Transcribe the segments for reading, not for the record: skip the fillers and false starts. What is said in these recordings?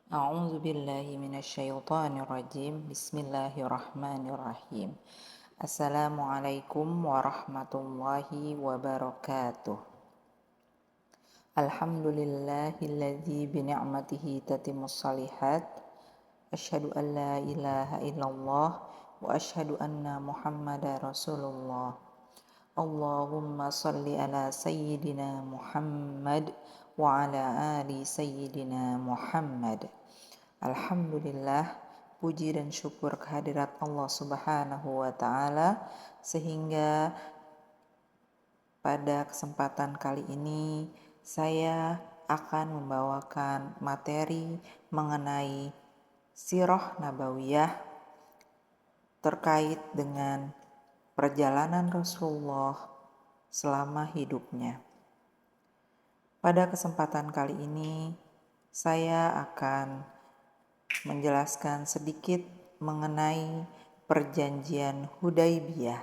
أعوذ بالله من الشيطان الرجيم بسم الله الرحمن الرحيم السلام عليكم ورحمة الله وبركاته الحمد لله الذي بنعمته تتم الصالحات أشهد أن لا إله إلا الله وأشهد أن محمد رسول الله اللهم صل على سيدنا محمد وعلى آل سيدنا محمد. Alhamdulillah, puji dan syukur kehadirat Allah Subhanahu wa Ta'ala, sehingga pada kesempatan kali ini saya akan membawakan materi mengenai sirah nabawiyah terkait dengan perjalanan Rasulullah selama hidupnya. Pada kesempatan kali ini saya akan menjelaskan sedikit mengenai perjanjian Hudaybiyah.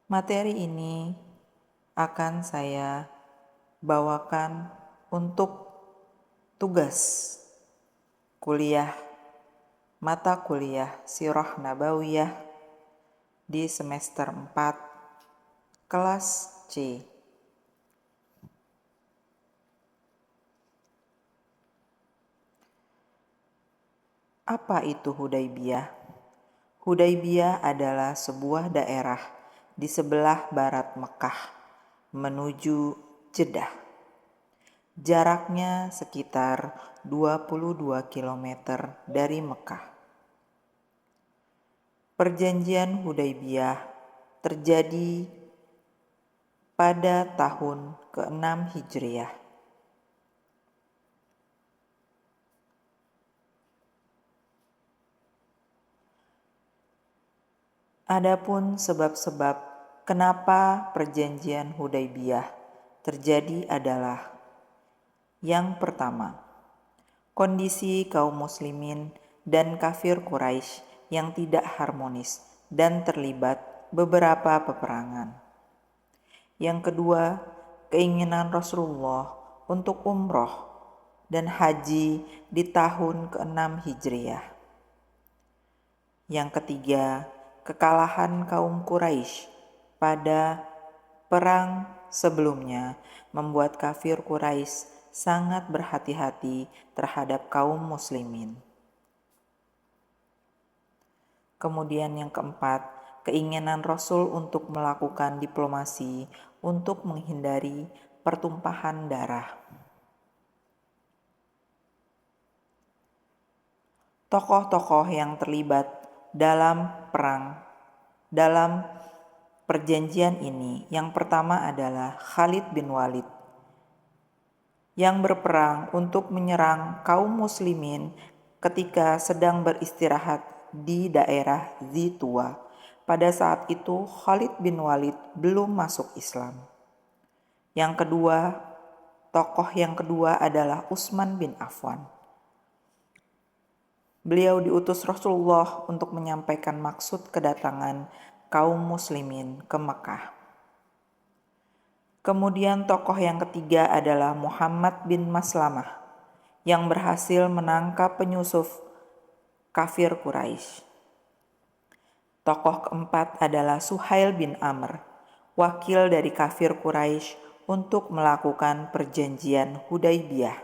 Materi ini akan saya bawakan untuk tugas kuliah mata kuliah Sirah Nabawiyah di semester 4 kelas C. Apa itu Hudaybiyah? Hudaybiyah adalah sebuah daerah di sebelah barat Mekah menuju Jeddah. Jaraknya sekitar 22 km dari Mekah. Perjanjian Hudaybiyah terjadi pada tahun ke-6 Hijriah. Adapun sebab-sebab kenapa perjanjian Hudaybiyah terjadi adalah: yang pertama, kondisi kaum muslimin dan kafir Quraisy yang tidak harmonis dan terlibat beberapa peperangan. Yang kedua, keinginan Rasulullah untuk umroh dan haji di tahun ke-6 Hijriah. Yang ketiga, kekalahan kaum Quraisy pada perang sebelumnya membuat kafir Quraisy sangat berhati-hati terhadap kaum muslimin. Kemudian yang keempat, keinginan Rasul untuk melakukan diplomasi untuk menghindari pertumpahan darah. Tokoh-tokoh yang terlibat dalam perjanjian ini, yang pertama adalah Khalid bin Walid yang berperang untuk menyerang kaum muslimin ketika sedang beristirahat di daerah Zituwa. Pada saat itu Khalid bin Walid belum masuk Islam. Tokoh yang kedua adalah Utsman bin Affan. Beliau diutus Rasulullah untuk menyampaikan maksud kedatangan kaum muslimin ke Mekah. Kemudian tokoh yang ketiga adalah Muhammad bin Maslamah yang berhasil menangkap penyusup kafir Quraisy. Tokoh keempat adalah Suhail bin Amr, wakil dari kafir Quraisy untuk melakukan perjanjian Hudaybiyah.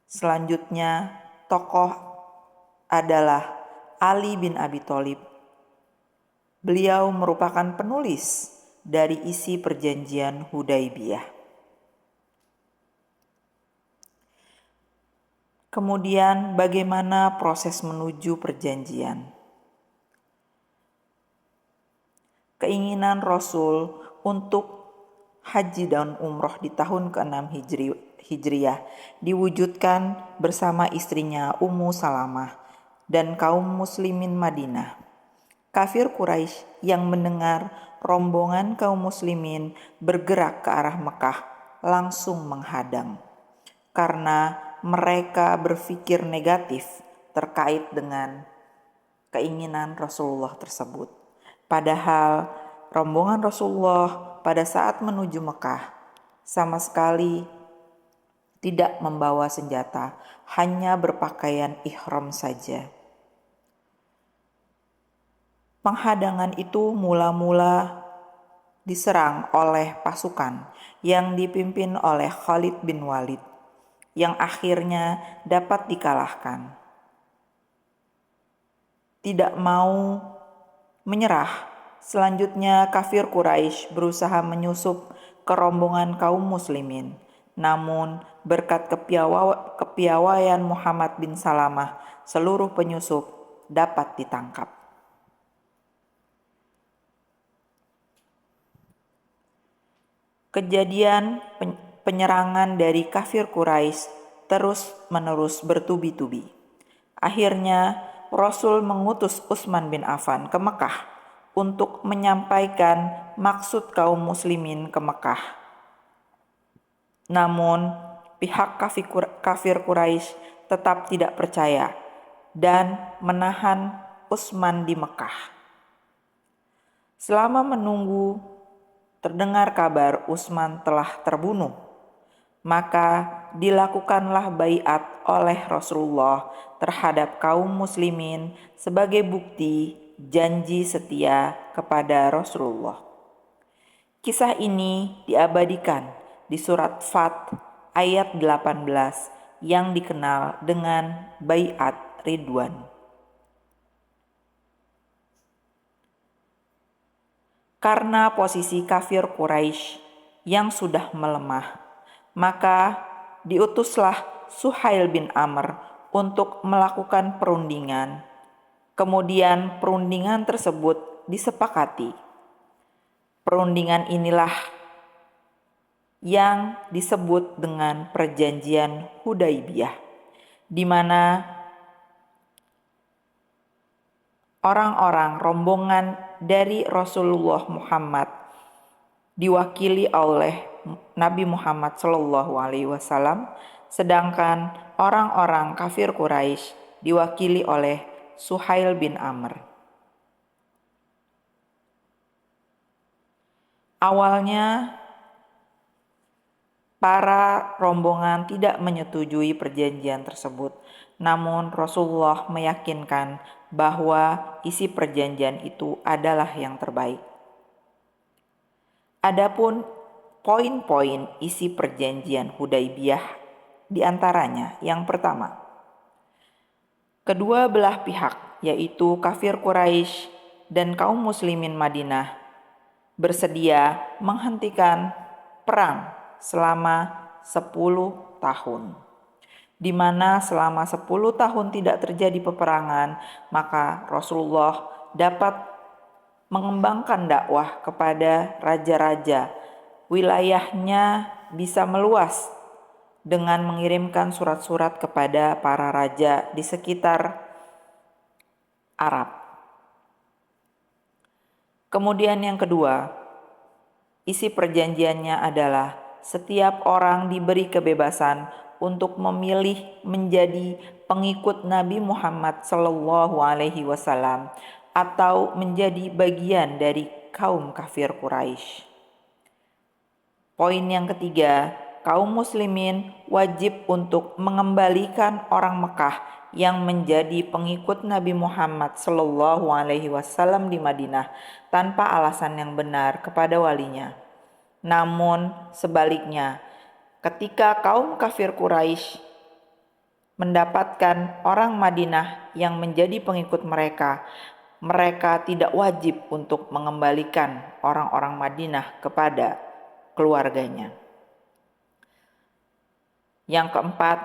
Selanjutnya, tokoh adalah Ali bin Abi Thalib. Beliau merupakan penulis dari isi perjanjian Hudaybiyah. Kemudian bagaimana proses menuju perjanjian? Keinginan Rasul untuk haji dan umroh di tahun ke-6 Hijriah diwujudkan bersama istrinya Ummu Salamah dan kaum muslimin Madinah. Kafir Quraisy yang mendengar rombongan kaum muslimin bergerak ke arah Mekah langsung menghadang, karena mereka berpikir negatif terkait dengan keinginan Rasulullah tersebut. Padahal rombongan Rasulullah pada saat menuju Mekah sama sekali tidak membawa senjata, hanya berpakaian ihram saja. Penghadangan itu mula-mula diserang oleh pasukan yang dipimpin oleh Khalid bin Walid, yang akhirnya dapat dikalahkan. Tidak mau menyerah, selanjutnya kafir Quraisy berusaha menyusup ke rombongan kaum muslimin. Namun berkat kepiawaian Muhammad bin Salamah, seluruh penyusup dapat ditangkap. Kejadian penyerangan dari kafir Quraisy terus-menerus bertubi-tubi. Akhirnya Rasul mengutus Utsman bin Affan ke Mekah untuk menyampaikan maksud kaum muslimin ke Mekah. Namun pihak kafir Quraisy tetap tidak percaya dan menahan Utsman di Mekah. Selama menunggu terdengar kabar Utsman telah terbunuh, maka dilakukanlah baiat oleh Rasulullah terhadap kaum muslimin sebagai bukti janji setia kepada Rasulullah. Kisah ini diabadikan di surat Fat ayat 18 yang dikenal dengan baiat Ridwan. Karena posisi kafir Quraisy yang sudah melemah, maka diutuslah Suhail bin Amr untuk melakukan perundingan. Kemudian perundingan tersebut disepakati. Perundingan inilah yang disebut dengan Perjanjian Hudaibiyah, di mana orang-orang rombongan dari Rasulullah Muhammad diwakili oleh Nabi Muhammad SAW, sedangkan orang-orang kafir Quraisy diwakili oleh Suhail bin Amr. Awalnya para rombongan tidak menyetujui perjanjian tersebut, namun Rasulullah meyakinkan bahwa isi perjanjian itu adalah yang terbaik. Adapun poin-poin isi perjanjian Hudaibiyah diantaranya yang pertama, kedua belah pihak yaitu kafir Quraisy dan kaum muslimin Madinah bersedia menghentikan perang selama 10 tahun. Di mana selama 10 tahun tidak terjadi peperangan, maka Rasulullah dapat mengembangkan dakwah kepada raja-raja. Wilayahnya bisa meluas dengan mengirimkan surat-surat kepada para raja di sekitar Arab. Kemudian yang kedua, isi perjanjiannya adalah setiap orang diberi kebebasan untuk memilih menjadi pengikut Nabi Muhammad SAW atau menjadi bagian dari kaum kafir Quraisy. Poin yang ketiga, kaum muslimin wajib untuk mengembalikan orang Mekah yang menjadi pengikut Nabi Muhammad SAW di Madinah tanpa alasan yang benar kepada walinya. Namun sebaliknya, ketika kaum kafir Quraisy mendapatkan orang Madinah yang menjadi pengikut mereka, mereka tidak wajib untuk mengembalikan orang-orang Madinah kepada keluarganya. Yang keempat,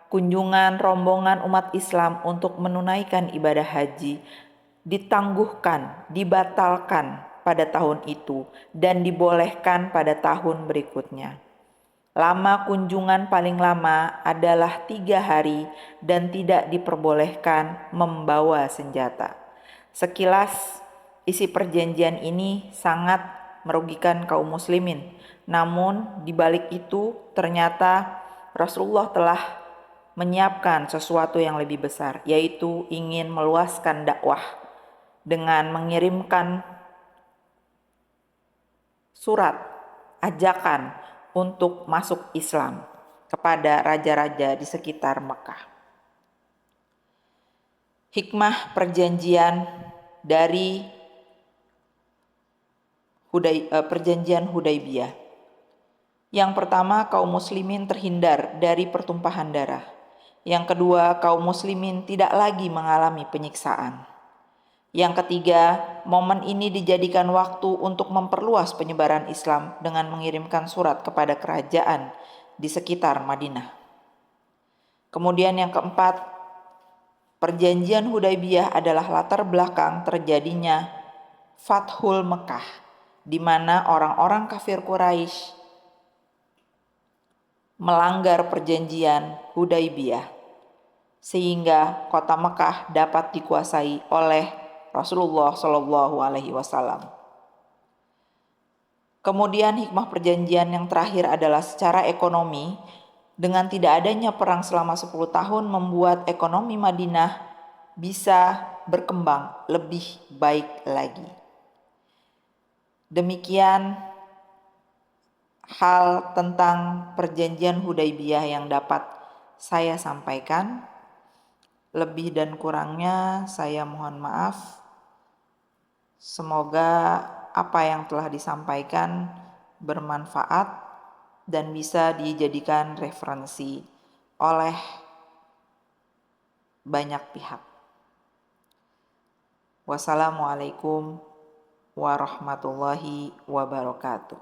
kunjungan rombongan umat Islam untuk menunaikan ibadah haji ditangguhkan, dibatalkan pada tahun itu dan dibolehkan pada tahun berikutnya. Lama kunjungan paling lama adalah 3 hari dan tidak diperbolehkan membawa senjata. Sekilas, isi perjanjian ini sangat merugikan kaum muslimin. Namun di balik itu ternyata Rasulullah telah menyiapkan sesuatu yang lebih besar, yaitu ingin meluaskan dakwah dengan mengirimkan surat ajakan untuk masuk Islam kepada raja-raja di sekitar Mekah. Hikmah perjanjian dari perjanjian Hudaibiyah. Yang pertama, kaum muslimin terhindar dari pertumpahan darah. Yang kedua, kaum muslimin tidak lagi mengalami penyiksaan. Yang ketiga, momen ini dijadikan waktu untuk memperluas penyebaran Islam dengan mengirimkan surat kepada kerajaan di sekitar Madinah. Kemudian yang keempat, perjanjian Hudaibiyah adalah latar belakang terjadinya Fathul Mekah, di mana orang-orang kafir Quraisy melanggar perjanjian Hudaibiyah, sehingga kota Mekah dapat dikuasai oleh Rasulullah Shallallahu Alaihi Wasallam. Kemudian hikmah perjanjian yang terakhir adalah secara ekonomi, dengan tidak adanya perang selama 10 tahun membuat ekonomi Madinah bisa berkembang lebih baik lagi. Demikian hal tentang perjanjian Hudaibiyah yang dapat saya sampaikan. Lebih dan kurangnya saya mohon maaf. Semoga apa yang telah disampaikan bermanfaat dan bisa dijadikan referensi oleh banyak pihak. Wassalamualaikum warahmatullahi wabarakatuh.